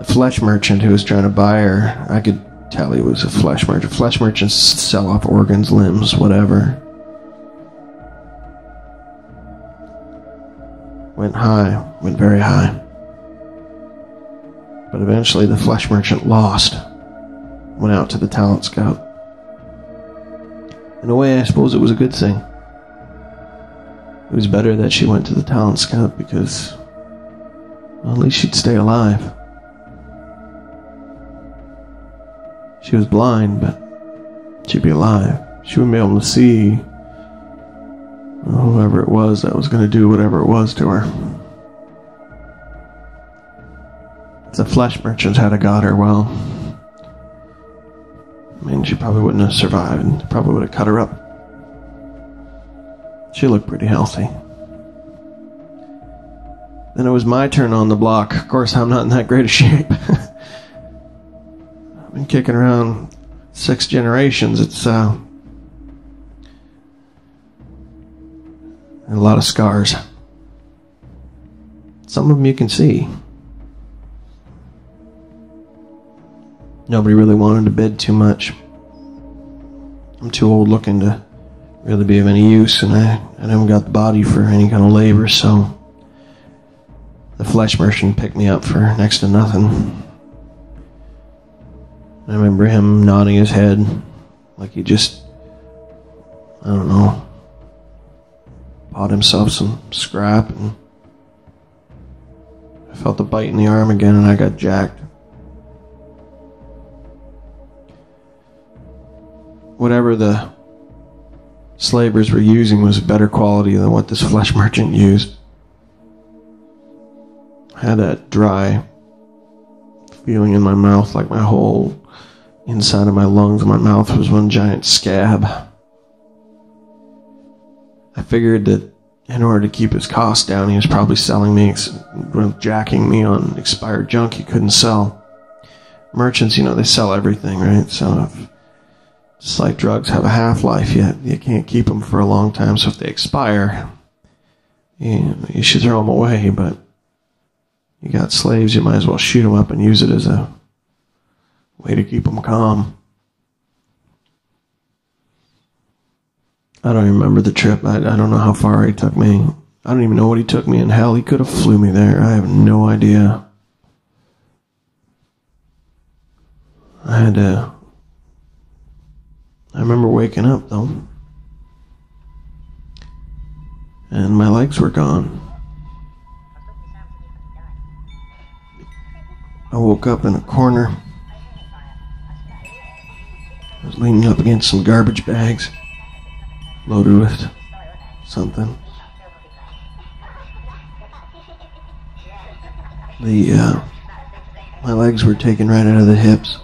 the flesh merchant who was trying to buy her, I could tell he was a flesh merchant. Flesh merchants sell off organs, limbs, whatever. Went high, went very high. But eventually the flesh merchant lost. Went out to the talent scout. In a way, I suppose it was a good thing. It was better that she went to the talent scout because, well, at least she'd stay alive. She was blind, but she'd be alive. She wouldn't be able to see whoever it was that was going to do whatever it was to her. If the flesh merchant had got her, well, I mean, she probably wouldn't have survived and probably would have cut her up. She looked pretty healthy. Then it was my turn on the block. Of course, I'm not in that great a shape. I've been kicking around 6 generations. It's a lot of scars. Some of them you can see. Nobody really wanted to bid too much. I'm too old looking to really be of any use, and I haven't got the body for any kind of labor, so the flesh merchant picked me up for next to nothing. I remember him nodding his head like he just, I don't know, bought himself some scrap, and I felt the bite in the arm again and I got jacked. Whatever the slavers were using was better quality than what this flesh merchant used. I had that dry feeling in my mouth, like my whole inside of my lungs and my mouth was one giant scab. I figured that in order to keep his costs down, he was probably selling me, jacking me on expired junk he couldn't sell. Merchants, they sell everything, right? So if, just like drugs have a half-life, you can't keep them for a long time, so if they expire, you should throw them away, but you got slaves, you might as well shoot them up and use it as a way to keep them calm. I don't even remember the trip. I don't know how far he took me. I don't even know what he took me, and hell, he could have flew me there. I have no idea. I remember waking up, though, and my legs were gone. I woke up in a corner. I was leaning up against some garbage bags, loaded with something. My legs were taken right out of the hips.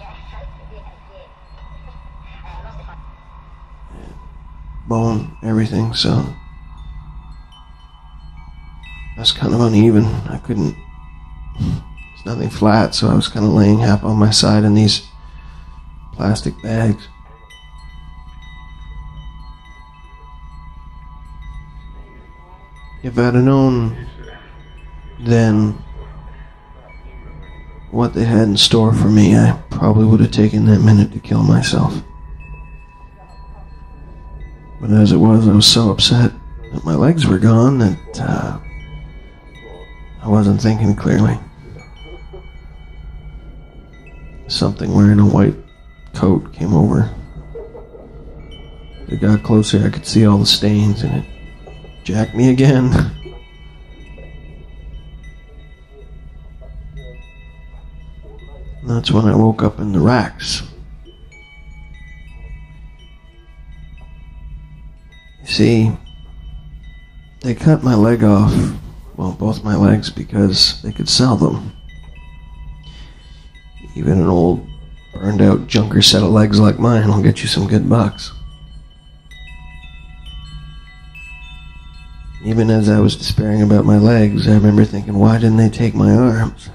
Bone, everything, so that's kind of uneven. It's nothing flat, so I was kind of laying half on my side in these plastic bags. If I'd have known then what they had in store for me, I probably would have taken that minute to kill myself. But as it was, I was so upset that my legs were gone that I wasn't thinking clearly. Something wearing a white coat came over. As it got closer, I could see all the stains, and it jacked me again. And that's when I woke up in the racks. You see, they cut my leg off, well, both my legs, because they could sell them. Even an old, burned out junker set of legs like mine will get you some good bucks. Even as I was despairing about my legs, I remember thinking, why didn't they take my arms?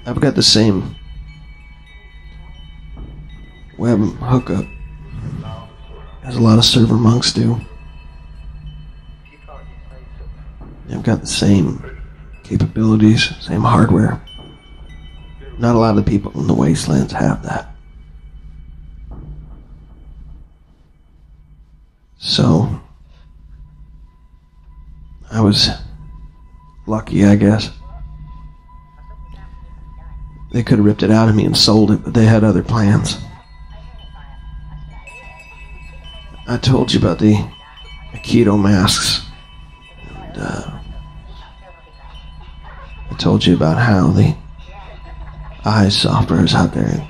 I've got the same web hookup as a lot of server monks do. They've got the same capabilities, same hardware. Not a lot of the people in the wastelands have that. So, I was lucky, I guess. They could have ripped it out of me and sold it, but they had other plans. I told you about the keto masks. And, I told you about how the eyes software is out there in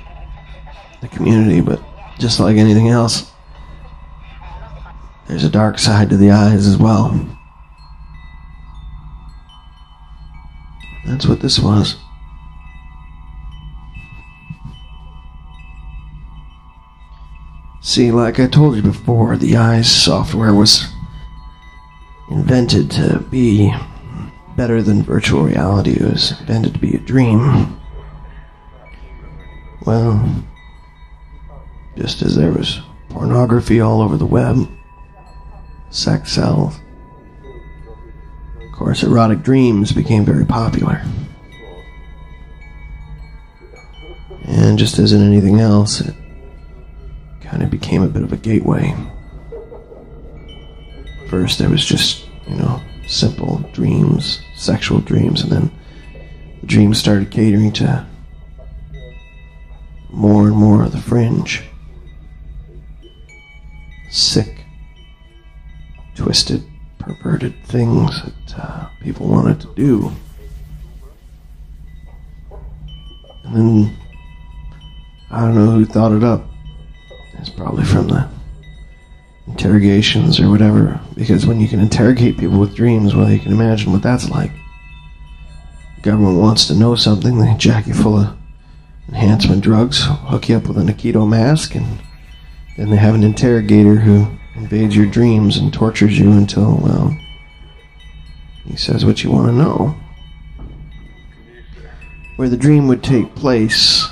the community, but just like anything else, there's a dark side to the eyes as well. That's what this was. See, like I told you before, the eyes software was invented to be better than virtual reality. It was intended to be a dream. Well, just as there was pornography all over the web, sex sells. Of course, erotic dreams became very popular. And just as in anything else, it kind of became a bit of a gateway. First, there was just, simple dreams, sexual dreams, and then the dreams started catering to more and more of the fringe. Sick, twisted, perverted things that people wanted to do. And then, I don't know who thought it up. It's probably from the interrogations or whatever, because when you can interrogate people with dreams, well, you can imagine what that's like. The government wants to know something, they jack you full of enhancement drugs, hook you up with a keto mask, and then they have an interrogator who invades your dreams and tortures you until, well, he says what you want to know. Where the dream would take place,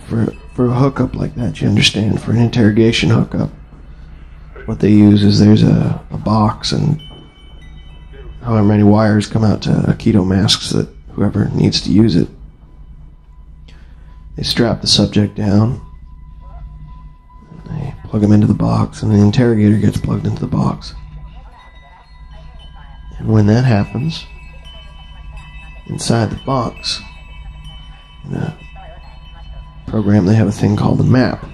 for a hookup like that, you understand, for an interrogation hookup, what they use is there's a box and however many wires come out to keto masks that whoever needs to use it. They strap the subject down, and they plug him into the box, and the interrogator gets plugged into the box. And when that happens, inside the box, in a program, they have a thing called the map.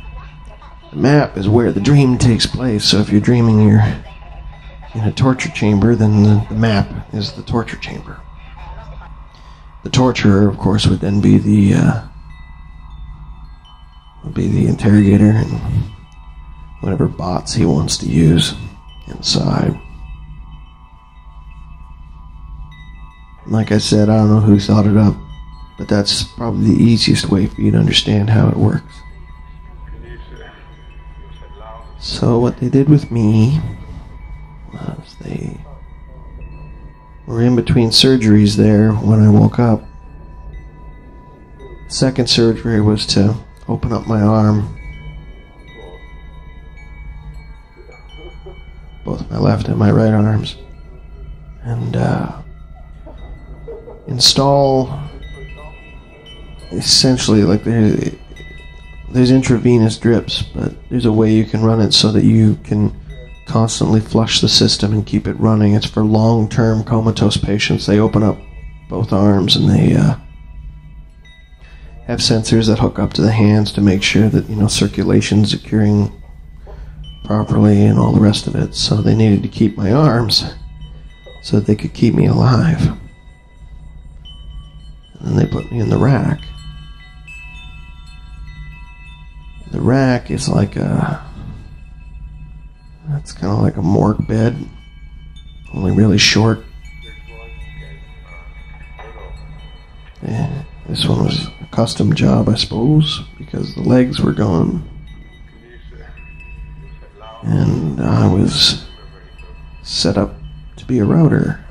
The map is where the dream takes place, so if you're dreaming you're in a torture chamber, then the map is the torture chamber. The torturer, of course, would then be the interrogator and whatever bots he wants to use inside. Like I said, I don't know who thought it up, but that's probably the easiest way for you to understand how it works. So what they did with me was they were in between surgeries there when I woke up. The second surgery was to open up my arm, both my left and my right arms, and install essentially, like, there's intravenous drips, but there's a way you can run it so that you can constantly flush the system and keep it running. It's for long-term comatose patients. They open up both arms and they have sensors that hook up to the hands to make sure that, circulation's occurring properly and all the rest of it. So they needed to keep my arms so that they could keep me alive. And then they put me in the rack. The rack is like it's kind of like a morgue bed, only really short. Yeah, this one was a custom job, I suppose, because the legs were gone. And I was set up to be a router.